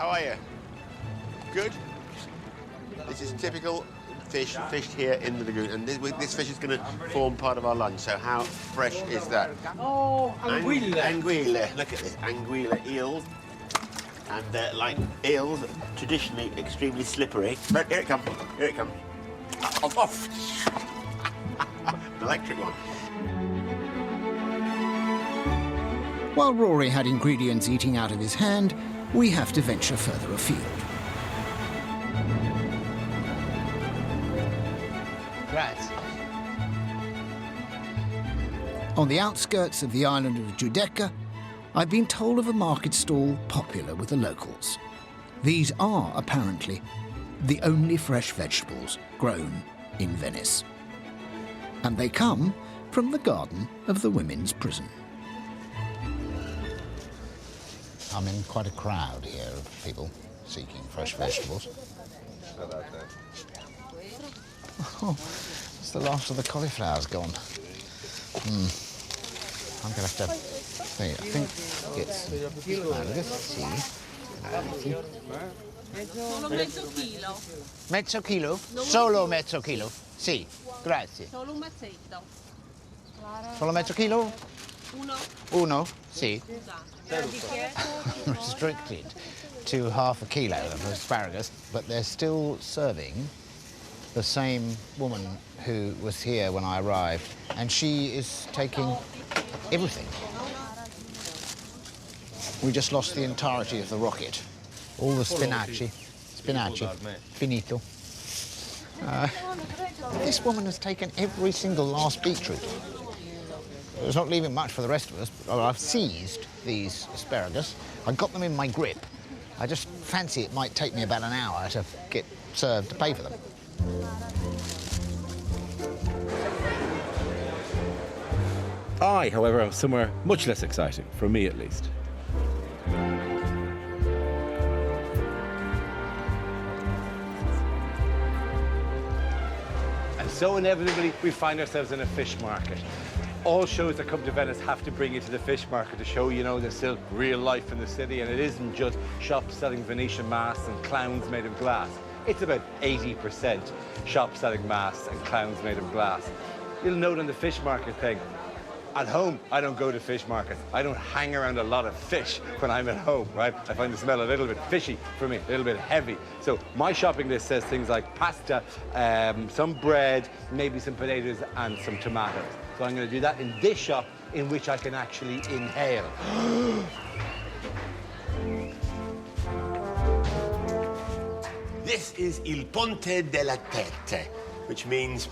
How are you? Good? This is typical fish fished here in the lagoon, and this fish is going to form part of our lunch, so how fresh is that? Oh, anguille. Anguille. Look at this, anguille eels. And like eels, traditionally extremely slippery. But here it comes, here it comes. Off. An electric one. While Rory had ingredients eating out of his hand, we have to venture further afield. Right. On the outskirts of the island of Giudecca, I've been told of a market stall popular with the locals. These are, apparently, the only fresh vegetables grown in Venice. And they come from the garden of the women's prison. I'm in quite a crowd here of people seeking fresh vegetables. Oh, it's the last of the cauliflower's gone. I'm going to have to... I think get some asparagus. Sì. Solo mezzo chilo. Mezzo chilo? Solo mezzo chilo? Sì, grazie. Solo un mazzetto. Solo mezzo chilo? Uno? Sì. Scusate. Restricted to half a kilo of asparagus, but they're still serving the same woman who was here when I arrived, and she is taking everything. We just lost the entirety of the rocket. All the spinaci, finito. This woman has taken every single last beetroot. It's not leaving much for the rest of us, but I've seized these asparagus. I got them in my grip. I just fancy it might take me about an hour to get served to pay for them. I, however, am somewhere much less exciting, for me at least. And so inevitably, we find ourselves in a fish market. All shows that come to Venice have to bring you to the fish market to show, you know, there's still real life in the city, and it isn't just shops selling Venetian masks and clowns made of glass. It's about 80% shops selling masks and clowns made of glass. You'll note on the fish market thing, at home, I don't go to fish markets. I don't hang around a lot of fish when I'm at home, right? I find the smell a little bit fishy for me, a little bit heavy. So my shopping list says things like pasta, some bread, maybe some potatoes and some tomatoes. So I'm going to do that in this shop in which I can actually inhale. This is Il Ponte della Tette, which means,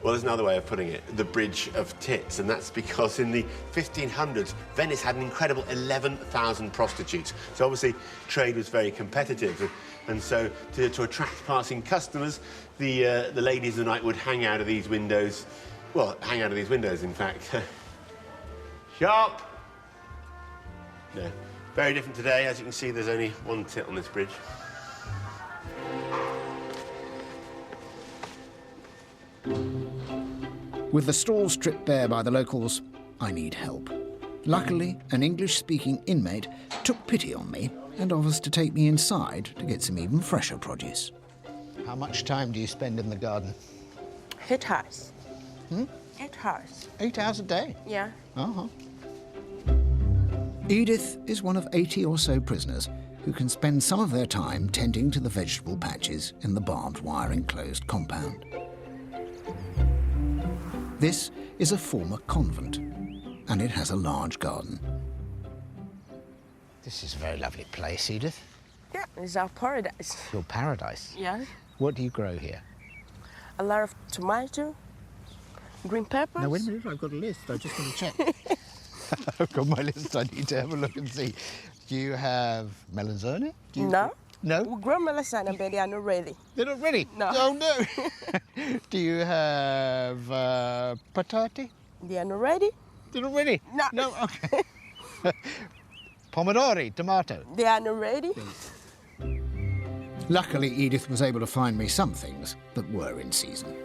well, there's another way of putting it, the Bridge of Tits, and that's because in the 1500s, Venice had an incredible 11,000 prostitutes. So obviously, trade was very competitive, and so to attract passing customers, the ladies of the night would hang out of these windows. Well, hang out of these windows, in fact. Sharp! No. Very different today. As you can see, there's only one tit on this bridge. With the stall stripped bare by the locals, I need help. Luckily, an English-speaking inmate took pity on me and offers to take me inside to get some even fresher produce. How much time do you spend in the garden? 8 hours. 8 hours. 8 hours a day? Yeah. Uh-huh. Edith is one of 80 or so prisoners who can spend some of their time tending to the vegetable patches in the barbed wire enclosed compound. This is a former convent, and it has a large garden. This is a very lovely place, Edith. Yeah, it's our paradise. Your paradise. Yeah. What do you grow here? A lot of tomato, green peppers. Now, wait a minute, I've got a list. I just want to check. I've got my list. I need to have a look and see. Do you have melanzane? No. No? We grow melanzane, but they are not ready. They're not ready? No. Oh, no. Do you have patati? They are not ready. They're not ready? No. No, OK. Pomodori, tomato. They are not ready. Luckily, Edith was able to find me some things that were in season.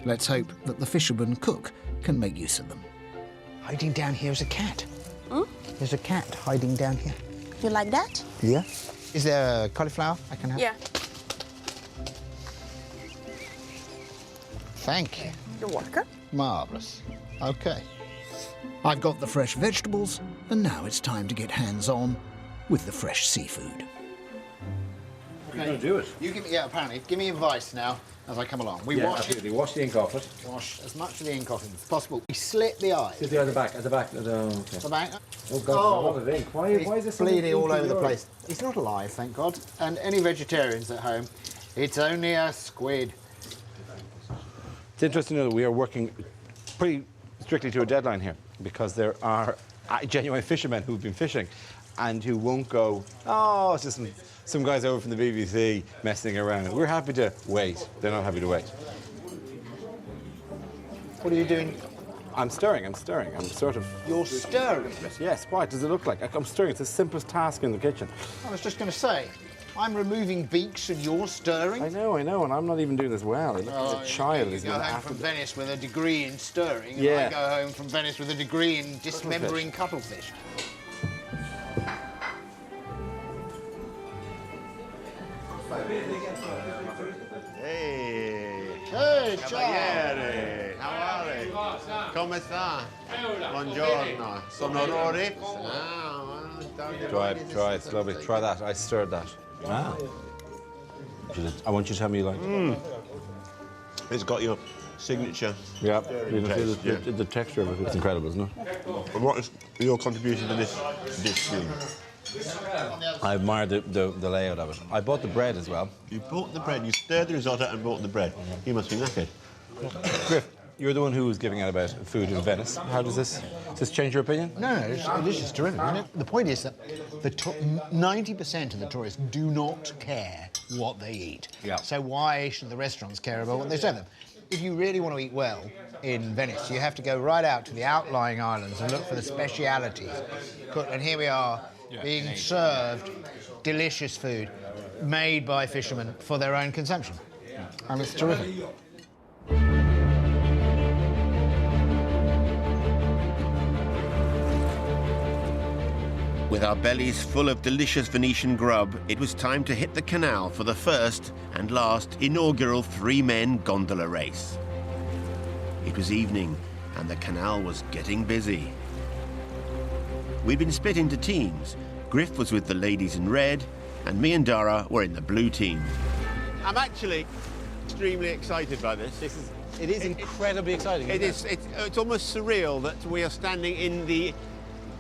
Let's hope that the fisherman cook can make use of them. Hiding down here is a cat. There's a cat hiding down here. You like that? Yeah. Is there cauliflower I can have? Yeah. Thank you. You're welcome. Marvellous. OK. I've got the fresh vegetables, and now it's time to get hands-on with the fresh seafood. You're going to do it. You give me, yeah, apparently. Give me advice now as I come along. We Yeah, wash absolutely. Wash the ink off it. it, wash as much of the ink off as possible. We slit the eyes. Sit there at the back, at the back. Okay. The back. Oh, God, a lot of ink. Why is this so bleeding all inky over the yours? place? He's not alive, thank God. And any vegetarians at home, it's only a squid. It's interesting to know that we are working pretty strictly to a deadline here because there are genuine fishermen who've been fishing and who won't go, oh, it's just some guys over from the BBC messing around. We're happy to wait. They're not happy to wait. What are you doing? I'm stirring. I'm sort of... You're stirring. Yes, what does it look like? I'm stirring. It's the simplest task in the kitchen. I was just going to say, I'm removing beaks and you're stirring. I know, and I'm not even doing this well. I look like a child. You Isn't go it? home from Venice with a degree in stirring, and Yeah. I go home from Venice with a degree in dismembering cuttlefish. Hey, Hey, cavaliere, how are you? Come sta? Buongiorno. Sono Rory. Try it. It's lovely. Try that. I stirred that. Ah. I want you to tell me you like it. It's got your signature. Yeah. You can Taste, feel the texture of it. It's incredible, isn't it? And what is your contribution to this dish? I admire the layout of it. I bought the bread as well. You bought the bread, you stirred the risotto and bought the bread. You must be knackered. Griff, you're the one who was giving out about food in Venice. How does this change your opinion? No, this is terrific. I mean, the point is that 90% of the tourists do not care what they eat. Yeah. So why should the restaurants care about what they serve them? If you really want to eat well in Venice, you have to go right out to the outlying islands and look for the specialities. And here we are, being served delicious food made by fishermen for their own consumption. And it's terrific. With our bellies full of delicious Venetian grub, it was time to hit the canal for the first and last inaugural three-men gondola race. It was evening, and the canal was getting busy. We'd been split into teams. Griff was with the ladies in red, and me and Dara were in the blue team. I'm actually extremely excited by this. It is incredibly exciting. It's almost surreal that we are standing in the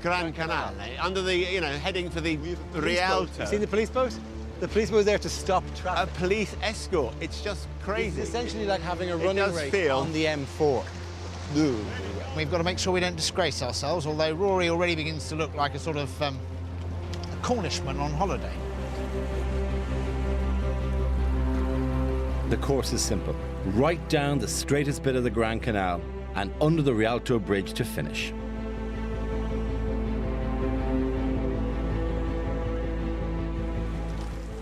Gran Canale, under the, heading for the Rialto. You seen the police boat? The police boat was there to stop A traffic. police escort. It's just crazy. It's essentially like having a It running does race feel- on the M4. We've got to make sure we don't disgrace ourselves, although Rory already begins to look like a sort of a Cornishman on holiday. The course is simple. Right down the straightest bit of the Grand Canal and under the Rialto Bridge to finish.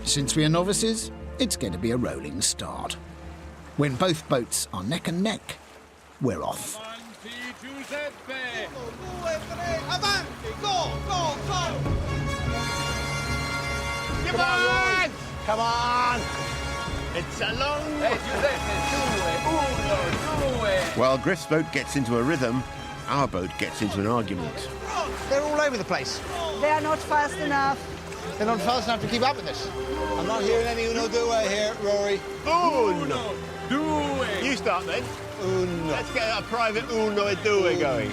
Since we are novices, it's going to be a rolling start. When both boats are neck and neck, we're off. Come on! Come on! It's a long... While Griff's boat gets into a rhythm, our boat gets into an argument. They're all over the place. They are not fast enough. They're not fast enough to keep up with us. I'm not hearing any uno due here, Rory. Uno! Due! You start then. Uno. Let's get a private uno e due going.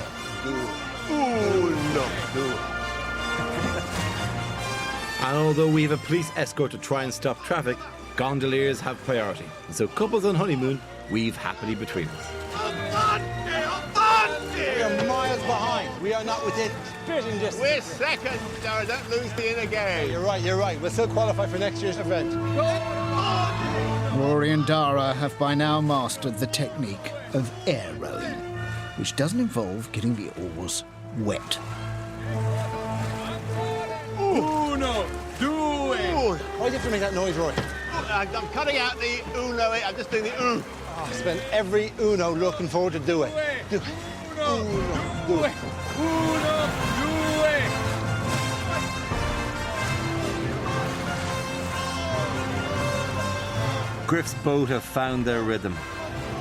Uno! Due. And although we have a police escort to try and stop traffic, gondoliers have priority. And so couples on honeymoon weave happily between us. We are miles behind. We are not within spitting distance. We're second, Dara. Don't lose the inner game. You're right. We'll still qualify for next year's event. Rory and Dara have by now mastered the technique of air rowing, which doesn't involve getting the oars wet. Uno, due. Why do you have to make that noise, Rory? I'm cutting out the uno. I'm just doing the ooh. I spend every Uno looking forward to do it. Do it. Uno, do it. Griff's boat have found their rhythm.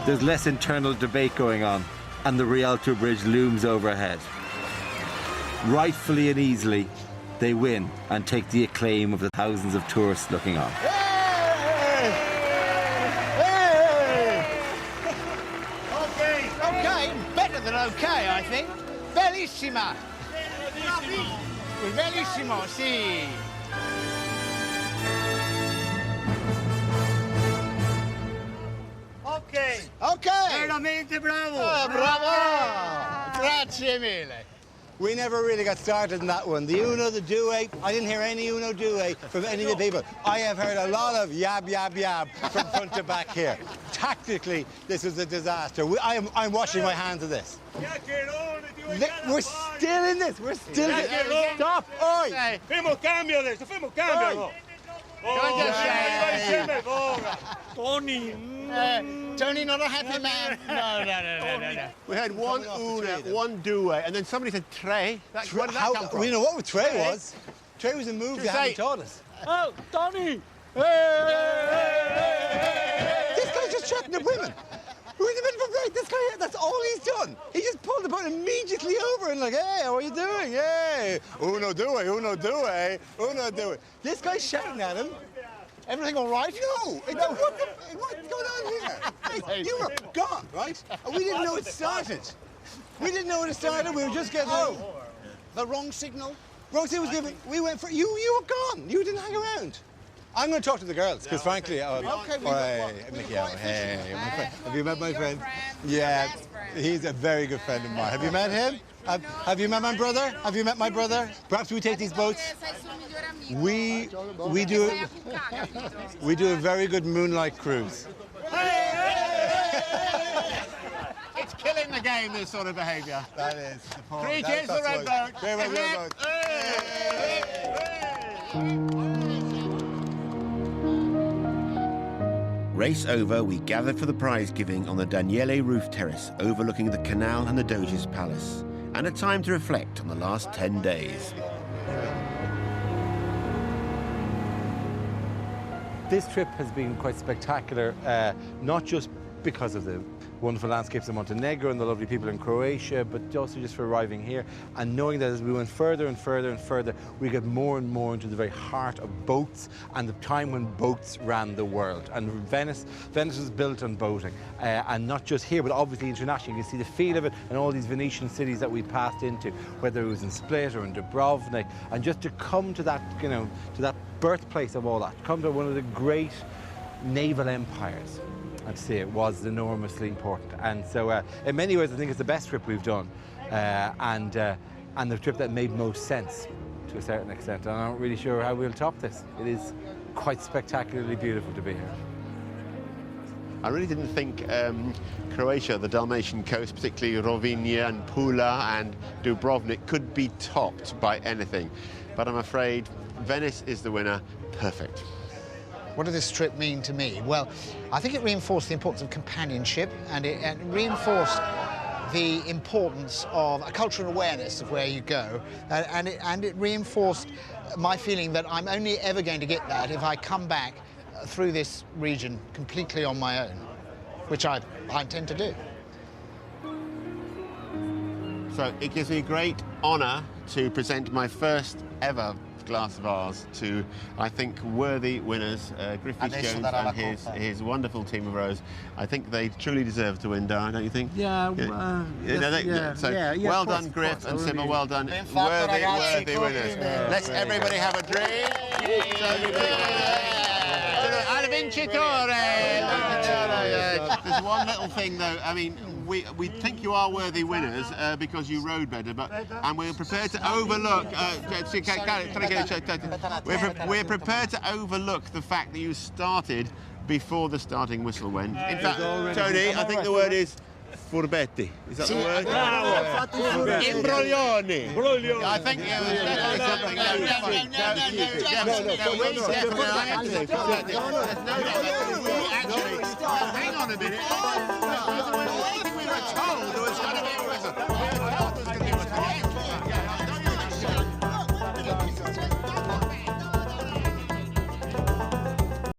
There's less internal debate going on, and the Rialto Bridge looms overhead. Rightfully and easily, they win and take the acclaim of the thousands of tourists looking on. Okay, better than okay, I think. Bellissima. Bellissimo, sì. Okay. Veramente bravo. Bravo. Grazie mille. We never really got started in that one. The Uno, the Due. I didn't hear any Uno Due from any of the people. I have heard a lot of yab, yab, yab from front to back here. Tactically, this is a disaster. I'm washing my hands of this. We're still in this. We're still in this. Stop. Oi. Fimo cambio adesso, fimo cambio. Tony, not a happy man. No. We had one una, one due, and then somebody said tre. Where did that come from? We know what Trey was. Trey was a move they haven't taught us. Oh, Tony! This guy's just chatting to women. We're in the middle of a break. This guy, that's all he's done. He just pulled the boat immediately over and like, hey, how are you doing? Hey, uno due, uno due, uno due. This guy's shouting at him. Everything all right? No. What's going on here? Hey, you were gone, right? And we didn't know it started. We didn't know it started. We were just getting The wrong signal. wrong thing was given. We went for you. You were gone. You didn't hang around. I'm going to talk to the girls because, frankly, Mickey, hey, my friend. Have you met my friend? Yeah, he's a very good friend of mine. Have you met him? Have you met my brother? Have you met my brother? Perhaps we take these boats. We do a very good moonlight cruise. It's killing the game, this sort of behaviour. That is. 3 cheers for Red Boat. Red Boat. Race over, we gathered for the prize giving on the Daniele roof terrace overlooking the canal and the Doge's palace, and a time to reflect on the last 10 days. This trip has been quite spectacular, not just because of the wonderful landscapes of Montenegro and the lovely people in Croatia, but also just for arriving here and knowing that as we went further and further and further, we get more and more into the very heart of boats and the time when boats ran the world. And Venice was built on boating, and not just here, but obviously internationally. You can see the feel of it in all these Venetian cities that we passed into, whether it was in Split or in Dubrovnik, and just to come to that, you know, to that birthplace of all that, come to one of the great naval empires. I'd say it was enormously important, and so in many ways I think it's the best trip we've done, and the trip that made most sense to a certain extent. And I'm not really sure how we'll top this. It is quite spectacularly beautiful to be here. I really didn't think Croatia, the Dalmatian coast, particularly Rovinj and Pula and Dubrovnik, could be topped by anything. But I'm afraid Venice is the winner. Perfect. What did this trip mean to me? Well, I think it reinforced the importance of companionship, and it reinforced the importance of a cultural awareness of where you go, and it reinforced my feeling that I'm only ever going to get that if I come back through this region completely on my own, which I intend to do. So it gives me great honour to present my first ever glass vase to, I think, worthy winners, Griffith Jones and his wonderful team of rowers. I think they truly deserve to win, Dar, don't you think? Yeah, well done, Griff and Simmer, well done. Worthy winners. Let's everybody have a drink. Al vincitore! There's one little thing, though. I mean, we think you are worthy winners because you rowed better, and we're prepared to overlook. We're prepared to overlook the fact that you started before the starting whistle went. In fact, Tony, I think the word is furbetti. Is that the word? Imbroglioni. I think it was definitely something. Hang on a minute. We were told there was going to be a whistle.